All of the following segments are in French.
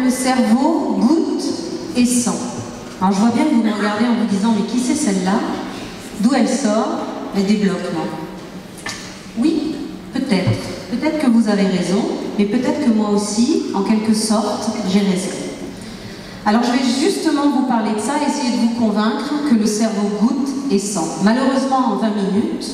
le cerveau goûte et sent. Alors je vois bien que vous me regardez en vous disant, mais qui c'est celle-là? D'où elle sort? Elle débloque, non? Oui, peut-être. Peut-être que vous avez raison, mais peut-être que moi aussi, en quelque sorte, j'ai raison. Alors je vais justement vous parler de ça, essayer de vous convaincre que le cerveau goûte et sent. Malheureusement, en 20 minutes,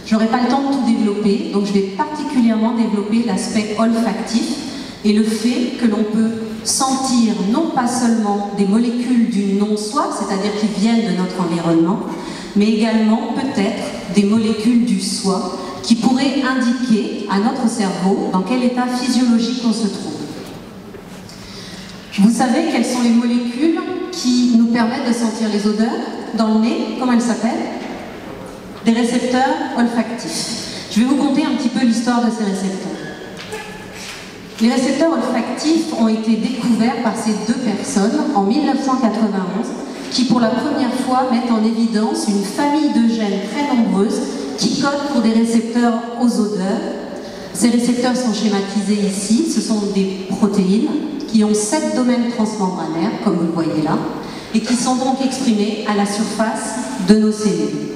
je n'aurai pas le temps de tout développer, donc je vais particulièrement développer l'aspect olfactif et le fait que l'on peut sentir non pas seulement des molécules du non-soi, c'est-à-dire qui viennent de notre environnement, mais également peut-être des molécules du soi qui pourraient indiquer à notre cerveau dans quel état physiologique on se trouve. Vous savez quelles sont les molécules qui nous permettent de sentir les odeurs dans le nez? Comment elles s'appellent? Des récepteurs olfactifs. Je vais vous conter un petit peu l'histoire de ces récepteurs. Les récepteurs olfactifs ont été découverts par ces deux personnes en 1991 qui pour la première fois mettent en évidence une famille de gènes très nombreuse qui codent pour des récepteurs aux odeurs. Ces récepteurs sont schématisés ici, ce sont des protéines qui ont 7 domaines transmembranaires, comme vous le voyez là, et qui sont donc exprimés à la surface de nos cellules.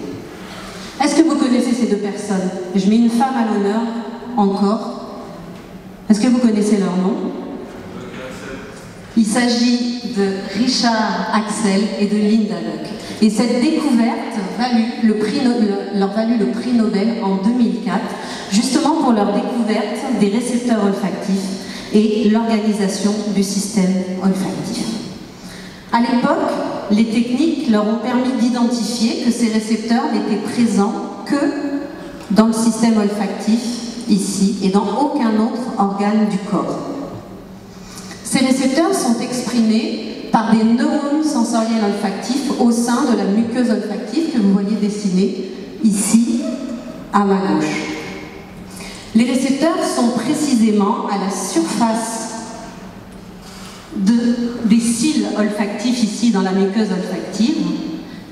Est-ce que vous connaissez ces deux personnes? Je mets une femme à l'honneur encore. Est-ce que vous connaissez leur nom? Il s'agit de Richard Axel et de Linda Luck. Et cette découverte leur valut le prix Nobel en 2004, justement pour leur découverte des récepteurs olfactifs et l'organisation du système olfactif. À l'époque, les techniques leur ont permis d'identifier que ces récepteurs n'étaient présents que dans le système olfactif, ici, et dans aucun autre organe du corps. Ces récepteurs sont exprimés par des neurones sensoriels olfactifs au sein de la muqueuse olfactive que vous voyez dessinée ici, à ma gauche. Les récepteurs sont précisément à la surface des cils olfactifs ici dans la muqueuse olfactive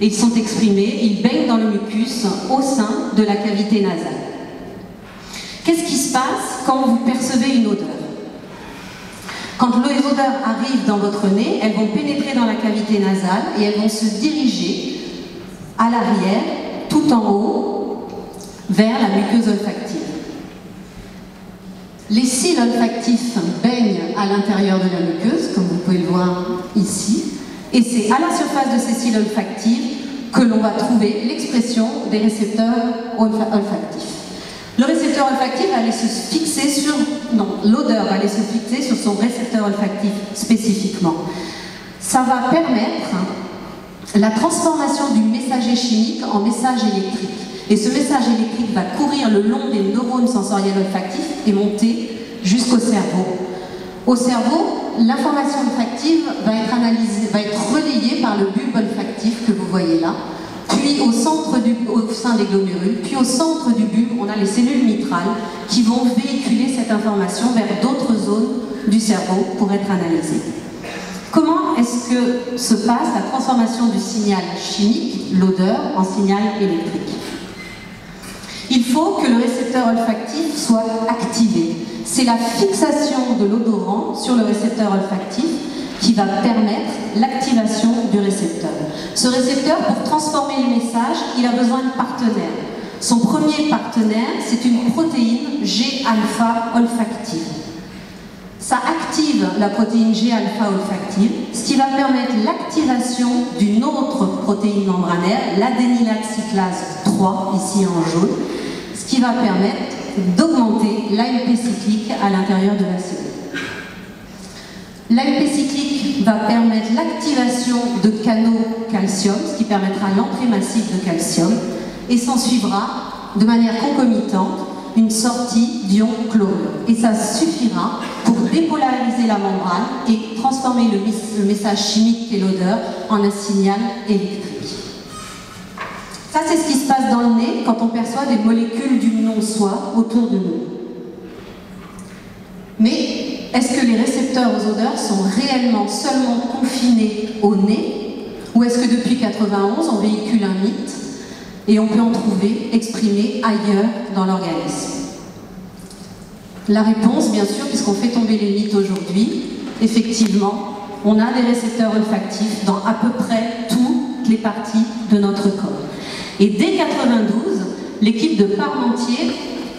et ils sont exprimés, ils baignent dans le mucus au sein de la cavité nasale. Qu'est-ce qui se passe quand vous percevez une odeur? Quand les odeurs arrivent dans votre nez, elles vont pénétrer dans la cavité nasale et elles vont se diriger à l'arrière, tout en haut, vers la muqueuse olfactive. Les cils olfactifs baignent à l'intérieur de la muqueuse, comme vous pouvez le voir ici, et c'est à la surface de ces cils olfactifs que l'on va trouver l'expression des récepteurs olfactifs. Le récepteur olfactif va aller se fixer sur... Non, l'odeur va aller se fixer sur son récepteur olfactif spécifiquement. Ça va permettre la transformation du messager chimique en message électrique. Et ce message électrique va courir le long des neurones sensoriels olfactifs et monter jusqu'au cerveau. Au cerveau, l'information olfactive va être relayée par le bulbe olfactif que vous voyez là, puis au sein des glomérules, puis au centre du bulbe, on a les cellules mitrales qui vont véhiculer cette information vers d'autres zones du cerveau pour être analysée. Comment est-ce que se passe la transformation du signal chimique, l'odeur, en signal électrique? Il faut que le récepteur olfactif soit activé. C'est la fixation de l'odorant sur le récepteur olfactif qui va permettre l'activation du récepteur. Ce récepteur, pour transformer le message, il a besoin de partenaires. Son premier partenaire, c'est une protéine G-alpha olfactive. Ça active la protéine G-alpha olfactive, ce qui va permettre l'activation d'une autre protéine membranaire, l'adénylate-cyclase 3, ici en jaune, ce qui va permettre d'augmenter l'AMP cyclique à l'intérieur de la cellule. L'AMP cyclique va permettre l'activation de canaux calcium, ce qui permettra l'entrée massive de calcium, et s'en suivra de manière concomitante une sortie d'ion chlorure. Et ça suffira pour dépolariser la membrane et transformer le message chimique et l'odeur en un signal électrique. Ça, c'est ce qui se passe dans le nez quand on perçoit des molécules du non-soi autour de nous. Mais est-ce que les récepteurs aux odeurs sont réellement seulement confinés au nez, ou est-ce que depuis 1991 on véhicule un mythe et on peut en trouver exprimé ailleurs dans l'organisme? La réponse, bien sûr, puisqu'on fait tomber les mythes aujourd'hui, effectivement, on a des récepteurs olfactifs dans à peu près toutes les parties de notre corps. Et dès 1992, l'équipe de Parmentier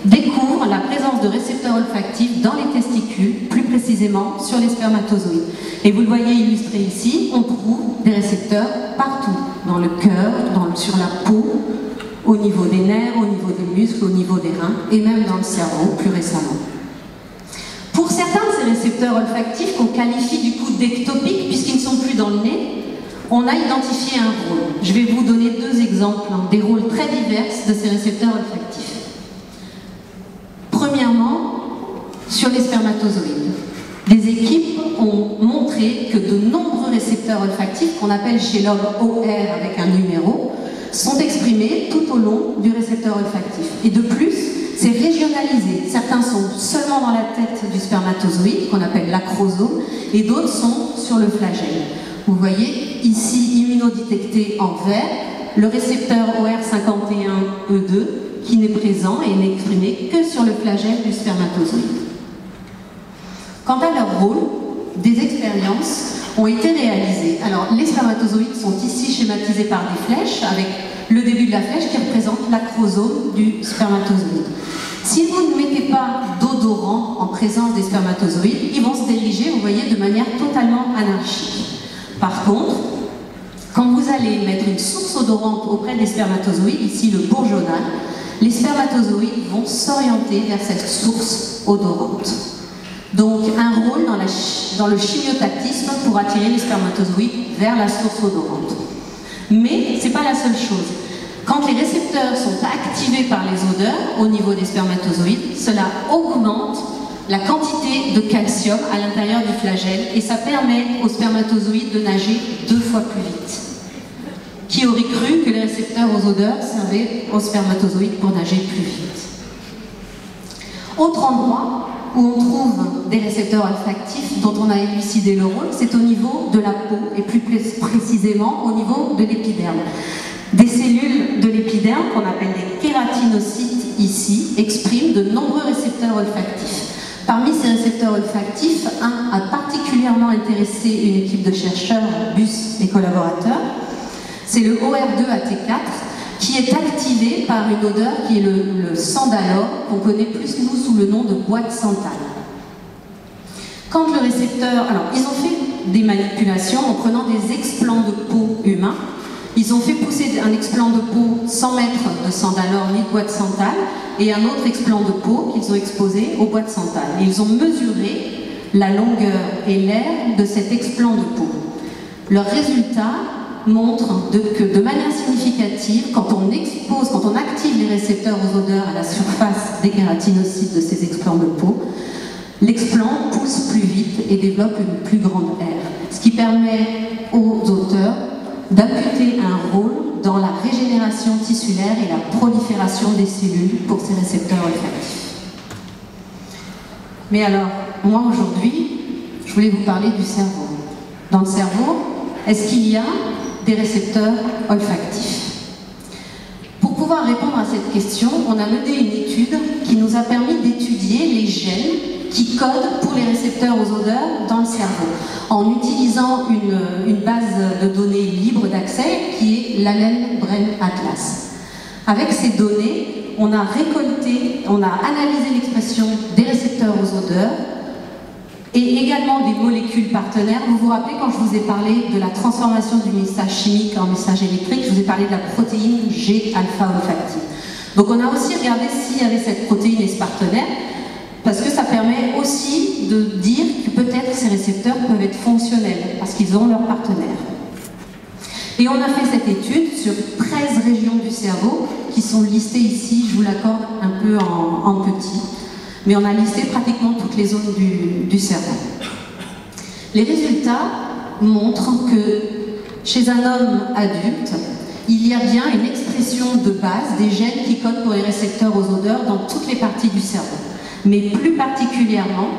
découvre la présence de récepteurs olfactifs dans les testicules, plus précisément sur les spermatozoïdes. Et vous le voyez illustré ici, on trouve des récepteurs partout, dans le cœur, sur la peau, au niveau des nerfs, au niveau des muscles, au niveau des reins, et même dans le cerveau plus récemment. Pour certains de ces récepteurs olfactifs, qu'on qualifie du coup d'ectopiques, puisqu'ils ne sont plus dans le nez, on a identifié un rôle. Je vais vous donner deux exemples, des rôles très divers de ces récepteurs olfactifs. Premièrement, sur les spermatozoïdes. Des équipes ont montré que de nombreux récepteurs olfactifs, qu'on appelle chez l'homme OR avec un numéro, sont exprimés tout au long du récepteur olfactif. Et de plus, c'est régionalisé. Certains sont seulement dans la tête du spermatozoïde, qu'on appelle l'acrosome, et d'autres sont sur le flagelle. Vous voyez ici, immunodétecté en vert, le récepteur OR51E2, qui n'est présent et n'est exprimé que sur le flagelle du spermatozoïde. Quant à leur rôle, des expériences ont été réalisées. Alors, les spermatozoïdes sont ici schématisés par des flèches, avec le début de la flèche qui représente l'acrosome du spermatozoïde. Si vous ne mettez pas d'odorant en présence des spermatozoïdes, ils vont se diriger, vous voyez, de manière totalement anarchique. Par contre, quand vous allez mettre une source odorante auprès des spermatozoïdes, ici le bourgeonnal, les spermatozoïdes vont s'orienter vers cette source odorante. Donc un rôle dans le chimiotactisme pour attirer les spermatozoïdes vers la source odorante. Mais ce n'est pas la seule chose. Quand les récepteurs sont activés par les odeurs au niveau des spermatozoïdes, cela augmente la quantité de calcium à l'intérieur du flagelle et ça permet aux spermatozoïdes de nager 2 fois plus vite. Qui aurait cru que les récepteurs aux odeurs servaient aux spermatozoïdes pour nager plus vite? Autre endroit où on trouve des récepteurs olfactifs dont on a élucidé le rôle, c'est au niveau de la peau et plus précisément au niveau de l'épiderme. Des cellules de l'épiderme, qu'on appelle des kératinocytes ici, expriment de nombreux récepteurs olfactifs. Parmi ces récepteurs olfactifs, un a particulièrement intéressé une équipe de chercheurs, Bus et collaborateurs. C'est le OR2AT4 qui est activé par une odeur qui est le sandalore, qu'on connaît plus nous sous le nom de boîte santal. Quand le récepteur... Alors, ils ont fait des manipulations en prenant des explants de peau humains. Ils ont fait pousser un explant de peau sans mettre de sandalore ni de boîte santal et un autre explant de peau qu'ils ont exposé aux boîtes santales. Et ils ont mesuré la longueur et l'air de cet explant de peau. Leurs résultats montrent que de manière significative, quand on active les récepteurs aux odeurs à la surface des kératinocytes de ces explants de peau, l'explant pousse plus vite et développe une plus grande aire, ce qui permet aux auteurs d'imputer un rôle dans la régénération tissulaire et la prolifération des cellules pour ces récepteurs olfactifs. Mais alors, moi aujourd'hui, je voulais vous parler du cerveau. Dans le cerveau, est-ce qu'il y a des récepteurs olfactifs? Pour pouvoir répondre à cette question, on a mené une étude qui nous a permis d'étudier les gènes qui codent pour les récepteurs aux odeurs dans le cerveau, en utilisant une base de données libre d'accès qui est l'Allen Brain Atlas. Avec ces données, on a analysé l'expression des récepteurs aux odeurs et également des molécules partenaires. Vous vous rappelez quand je vous ai parlé de la transformation du message chimique en message électrique, je vous ai parlé de la protéine G-alpha olfactive. Donc on a aussi regardé s'il y avait cette protéine et ce partenaire, parce que ça permet aussi de dire que peut-être ces récepteurs peuvent être fonctionnels, parce qu'ils ont leur partenaire. Et on a fait cette étude sur 13 régions du cerveau, qui sont listées ici, je vous l'accorde un peu en petit, mais on a listé pratiquement toutes les zones du cerveau. Les résultats montrent que chez un homme adulte, il y a bien une expression de base des gènes qui codent pour les récepteurs aux odeurs dans toutes les parties du cerveau. Mais plus particulièrement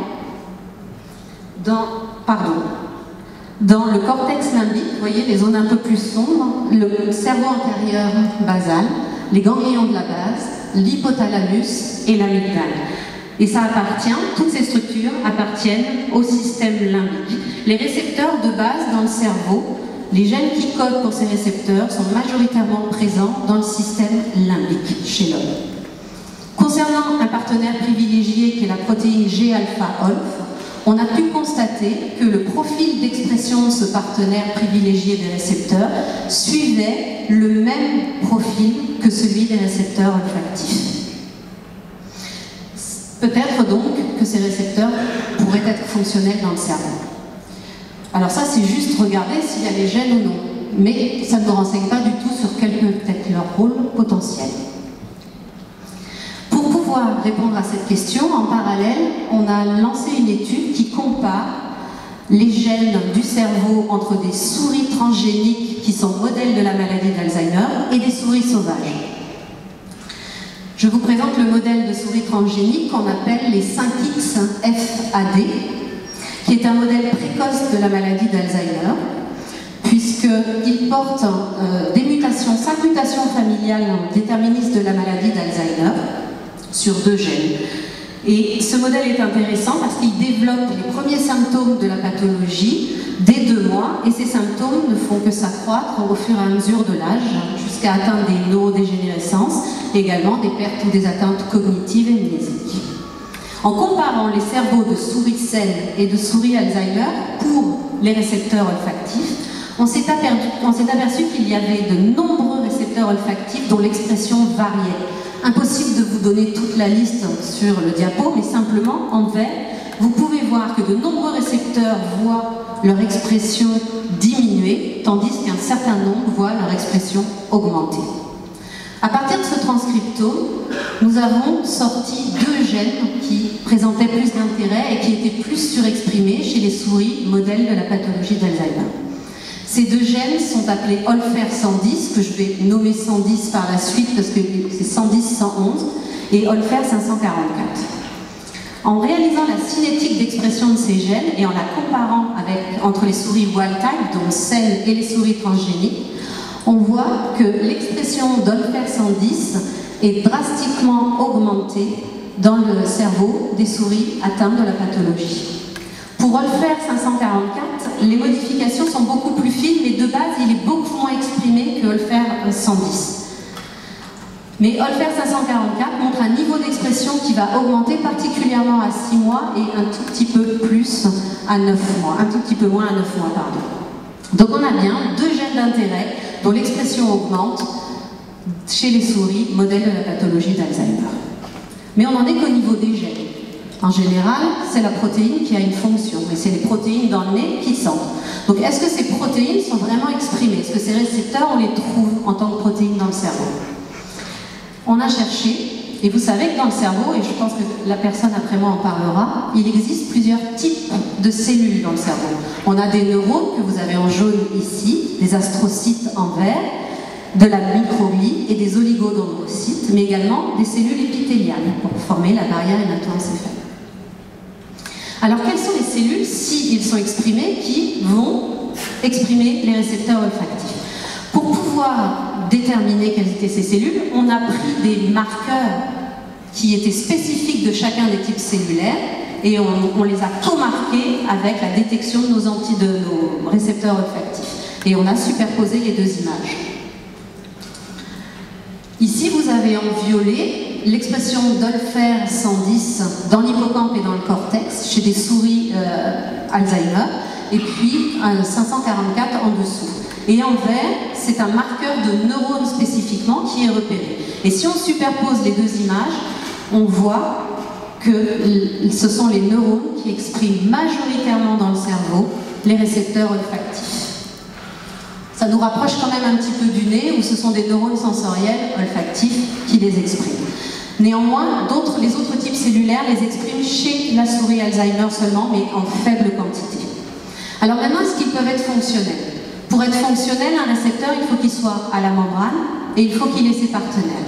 dans le cortex limbique, vous voyez les zones un peu plus sombres, le cerveau antérieur basal, les ganglions de la base, l'hypothalamus et l'amygdale. Et ça appartient, toutes ces structures appartiennent au système limbique. Les récepteurs de base dans le cerveau, les gènes qui codent pour ces récepteurs sont majoritairement présents dans le système limbique chez l'homme. Concernant un partenaire privilégié qui est la protéine G-alpha-OLF, on a pu constater que le profil d'expression de ce partenaire privilégié des récepteurs suivait le même profil que celui des récepteurs olfactifs. Peut-être donc que ces récepteurs pourraient être fonctionnels dans le cerveau. Alors ça, c'est juste regarder s'il y a des gènes ou non, mais ça ne nous renseigne pas du tout sur quel peut être leur rôle potentiel. Pour pouvoir répondre à cette question, en parallèle, on a lancé une étude qui compare les gènes du cerveau entre des souris transgéniques qui sont modèles de la maladie d'Alzheimer et des souris sauvages. Je vous présente le modèle de souris transgénique qu'on appelle les 5XFAD, qui est un modèle précoce de la maladie d'Alzheimer, puisqu'il porte des mutations, 5 mutations familiales déterministes de la maladie d'Alzheimer sur 2 gènes. Et ce modèle est intéressant parce qu'il développe les premiers symptômes de la pathologie dès 2 mois, et ces symptômes ne font que s'accroître au fur et à mesure de l'âge, jusqu'à atteindre des neurodégénérescences, et également des pertes ou des atteintes cognitives et mnésiques. En comparant les cerveaux de souris saines et de souris Alzheimer pour les récepteurs olfactifs, on s'est aperçu qu'il y avait de nombreux récepteurs olfactifs dont l'expression variait. Impossible de vous donner toute la liste sur le diapo, mais simplement en vert, vous pouvez voir que de nombreux récepteurs voient leur expression diminuer, tandis qu'un certain nombre voient leur expression augmenter. À partir de ce transcriptome, nous avons sorti 2 gènes qui présentaient plus d'intérêt et qui étaient plus surexprimés chez les souris modèles de la pathologie d'Alzheimer. Ces 2 gènes sont appelés Olfer 110, que je vais nommer 110 par la suite parce que c'est 110-111, et Olfer 544. En réalisant la cinétique d'expression de ces gènes et en la comparant entre les souris wild type, donc celles et les souris transgéniques, on voit que l'expression d'Olfer 110 est drastiquement augmentée dans le cerveau des souris atteintes de la pathologie. Pour Olfer 544, les modifications sont beaucoup plus fines, mais de base, il est beaucoup moins exprimé que Olfer 110. Mais Olfer 544 montre un niveau d'expression qui va augmenter particulièrement à 6 mois et un tout petit peu plus à 9 mois, un tout petit peu moins à 9 mois, pardon. Donc on a bien 2 gènes d'intérêt dont l'expression augmente chez les souris modèles de la pathologie d'Alzheimer. Mais on n'en est qu'au niveau des gènes. En général, c'est la protéine qui a une fonction, et c'est les protéines dans le nez qui sentent. Donc est-ce que ces protéines sont vraiment exprimées? Est-ce que ces récepteurs, on les trouve en tant que protéines dans le cerveau? On a cherché, et vous savez que dans le cerveau, et je pense que la personne après moi en parlera, il existe plusieurs types de cellules dans le cerveau. On a des neurones que vous avez en jaune ici, des astrocytes en vert, de la microglie et des oligodendrocytes, mais également des cellules épithéliales pour former la barrière hémato-encéphalique. Alors quelles sont les cellules, s'ils sont exprimés, qui vont exprimer les récepteurs olfactifs? Pour pouvoir déterminer quelles étaient ces cellules, on a pris des marqueurs qui étaient spécifiques de chacun des types cellulaires et on les a co-marqués avec la détection de nos récepteurs olfactifs. Et on a superposé les 2 images. Ici, vous avez en violet l'expression d'Olfer 110 dans l'hippocampe et dans le cortex chez des souris Alzheimer, et puis 544 en dessous. Et en vert, c'est un marqueur de neurones spécifiquement qui est repéré. Et si on superpose les 2 images, on voit que ce sont les neurones qui expriment majoritairement dans le cerveau les récepteurs olfactifs. Ça nous rapproche quand même un petit peu du nez, où ce sont des neurones sensoriels olfactifs qui les expriment. Néanmoins, les autres types cellulaires les expriment chez la souris Alzheimer seulement, mais en faible quantité. Alors maintenant, est-ce qu'ils peuvent être fonctionnels? Pour être fonctionnel, un récepteur, il faut qu'il soit à la membrane et il faut qu'il ait ses partenaires.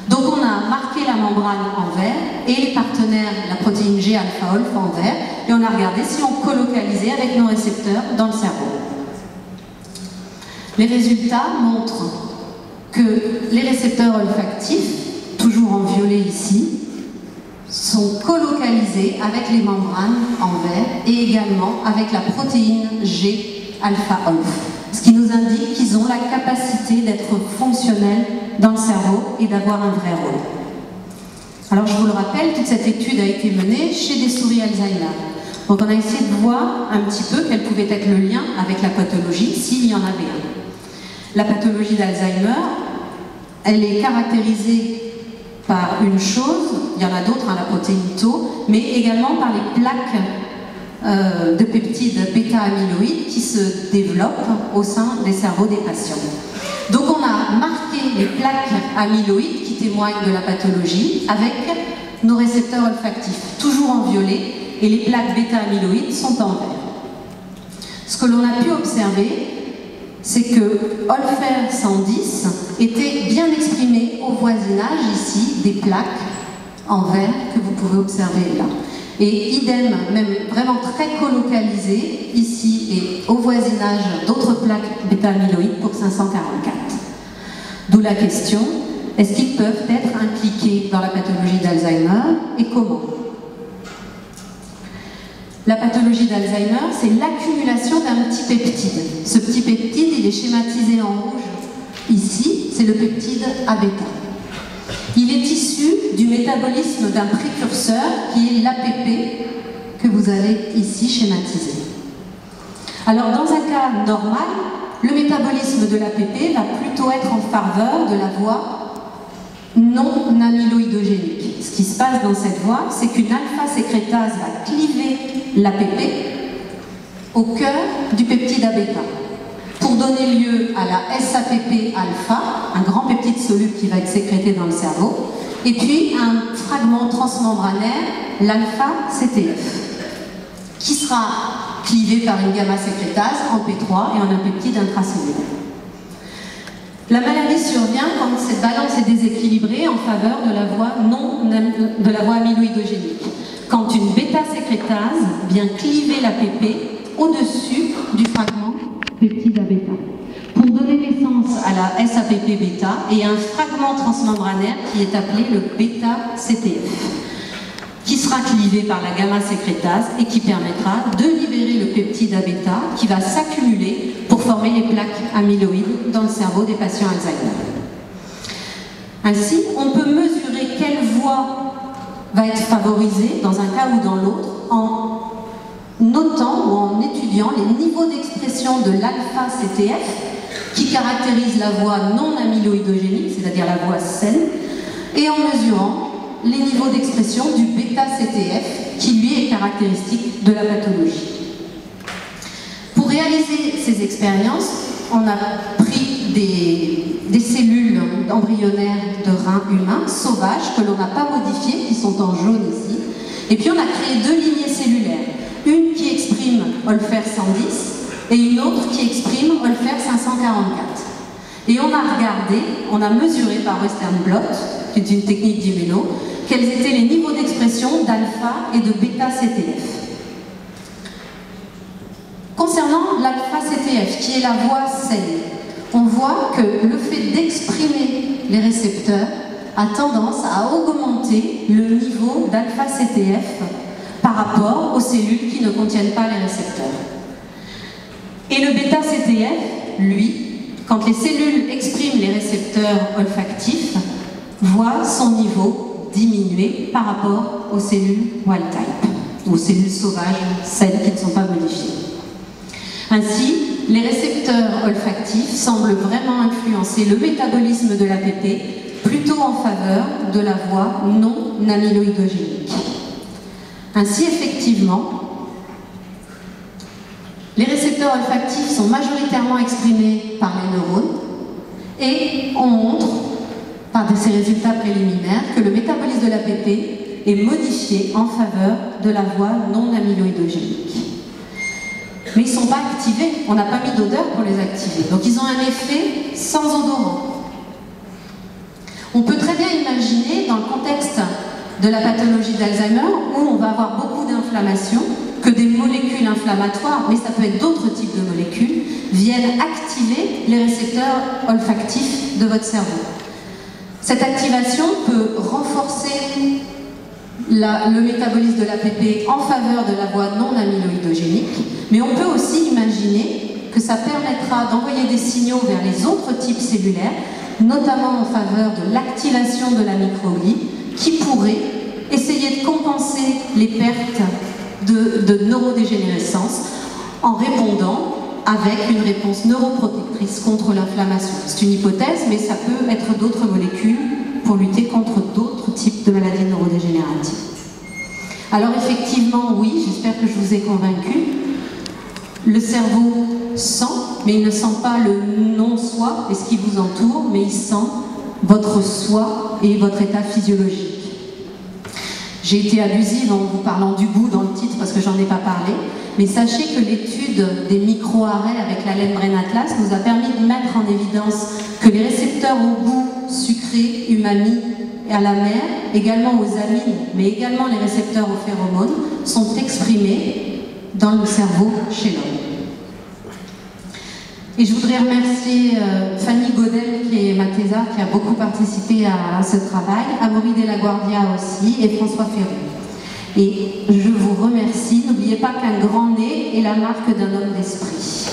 Donc on a marqué la membrane en vert et les partenaires, la protéine G-alpha-OLF en vert, et on a regardé si on colocalisait avec nos récepteurs dans le cerveau. Les résultats montrent que les récepteurs olfactifs, toujours en violet ici, sont colocalisés avec les membranes en verre et également avec la protéine G alpha-olf, ce qui nous indique qu'ils ont la capacité d'être fonctionnels dans le cerveau et d'avoir un vrai rôle. Alors je vous le rappelle, toute cette étude a été menée chez des souris Alzheimer. Donc on a essayé de voir un petit peu quel pouvait être le lien avec la pathologie, s'il y en avait un. La pathologie d'Alzheimer, elle est caractérisée par une chose, il y en a d'autres, la protéine Tau, mais également par les plaques de peptides bêta-amyloïdes qui se développent au sein des cerveaux des patients. Donc on a marqué les plaques amyloïdes qui témoignent de la pathologie avec nos récepteurs olfactifs, toujours en violet, et les plaques bêta-amyloïdes sont en vert. Ce que l'on a pu observer, c'est que Olfer 110 était bien exprimé au voisinage ici des plaques en vert que vous pouvez observer là. Et idem, même vraiment très colocalisé ici et au voisinage d'autres plaques bêta-amyloïdes pour 544. D'où la question, est-ce qu'ils peuvent être impliqués dans la pathologie d'Alzheimer et comment? La pathologie d'Alzheimer, c'est l'accumulation d'un petit peptide. Ce petit peptide, il est schématisé en rouge. Ici, c'est le peptide A-bêta. Il est issu du métabolisme d'un précurseur qui est l'APP que vous avez ici schématisé. Alors, dans un cas normal, le métabolisme de l'APP va plutôt être en faveur de la voie non amyloïdogénique. Ce qui se passe dans cette voie, c'est qu'une alpha-sécrétase va cliver l'APP au cœur du peptide A-bêta pour donner lieu à la SAPP-alpha, un grand peptide soluble qui va être sécrété dans le cerveau, et puis un fragment transmembranaire, l'alpha-CTF, qui sera clivé par une gamma-sécrétase en P3 et en un peptide intracellulaire. La maladie survient quand cette balance est déséquilibrée en faveur de la voie amyloïdogénique. Quand une bêta-sécrétase vient cliver l'APP au-dessus du fragment peptide A-bêta pour donner naissance à la SAPP-bêta et un fragment transmembranaire qui est appelé le bêta-CTF, qui sera clivé par la gamma-sécrétase et qui permettra de libérer le peptide A-bêta qui va s'accumuler pour former les plaques amyloïdes dans le cerveau des patients Alzheimer. Ainsi, on peut mesurer quelle voie va être favorisée dans un cas ou dans l'autre en notant ou en étudiant les niveaux d'expression de l'alpha-CTF qui caractérise la voie non amyloïdogénique, c'est-à-dire la voie saine, et en mesurant les niveaux d'expression du bêta-CTF qui lui est caractéristique de la pathologie. Pour réaliser ces expériences, on a pris des cellules embryonnaires de reins humains sauvages que l'on n'a pas modifiées, qui sont en jaune ici, et puis on a créé deux lignées cellulaires, une qui exprime Olfer 110 et une autre qui exprime Olfer 544. Et on a regardé, on a mesuré par Western blot, qui est une technique d'immuno, quels étaient les niveaux d'expression d'alpha et de bêta-CTF. Concernant l'alpha-CTF, qui est la voie saine, on voit que le fait d'exprimer les récepteurs a tendance à augmenter le niveau d'alpha-CTF par rapport aux cellules qui ne contiennent pas les récepteurs. Et le bêta-CTF, lui, quand les cellules expriment les récepteurs olfactifs, voit son niveau diminuer par rapport aux cellules wild type, aux cellules sauvages, celles qui ne sont pas modifiées. Ainsi, les récepteurs olfactifs semblent vraiment influencer le métabolisme de l'APP plutôt en faveur de la voie non amyloïdogénique. Ainsi, effectivement, les récepteurs olfactifs sont majoritairement exprimés par les neurones et on montre, par ces résultats préliminaires, que le métabolisme de l'APP est modifié en faveur de la voie non amyloïdogénique. Mais ils ne sont pas activés, on n'a pas mis d'odeur pour les activer, donc ils ont un effet sans odorant. On peut très bien imaginer, dans le contexte de la pathologie d'Alzheimer, où on va avoir beaucoup d'inflammation, que des molécules inflammatoires, mais ça peut être d'autres types de molécules, viennent activer les récepteurs olfactifs de votre cerveau. Cette activation peut renforcer le métabolisme de l'APP en faveur de la voie non amyloïdogénique, mais on peut aussi imaginer que ça permettra d'envoyer des signaux vers les autres types cellulaires, notamment en faveur de l'activation de la microglie, qui pourrait essayer de compenser les pertes de neurodégénérescence en répondant avec une réponse neuroprotectrice contre l'inflammation. C'est une hypothèse, mais ça peut être d'autres molécules pour lutter contre d'autres types de maladies neurodégénératives. Alors effectivement, oui, j'espère que je vous ai convaincu. Le cerveau sent, mais il ne sent pas le non-soi et ce qui vous entoure, mais il sent votre soi et votre état physiologique. J'ai été abusive en vous parlant du goût dans le titre parce que j'en ai pas parlé, mais sachez que l'étude des micro-arrêts avec la laine Brain Atlas nous a permis de mettre en évidence que les récepteurs au goût sucré, umami et à la mer, également aux amines, mais également les récepteurs aux phéromones, sont exprimés dans le cerveau chez l'homme. Et je voudrais remercier Fanny Godel, qui est ma thésarde, qui a beaucoup participé à ce travail, Amaury Delaguardia aussi, et François Ferrou. Et je vous remercie. N'oubliez pas qu'un grand nez est la marque d'un homme d'esprit.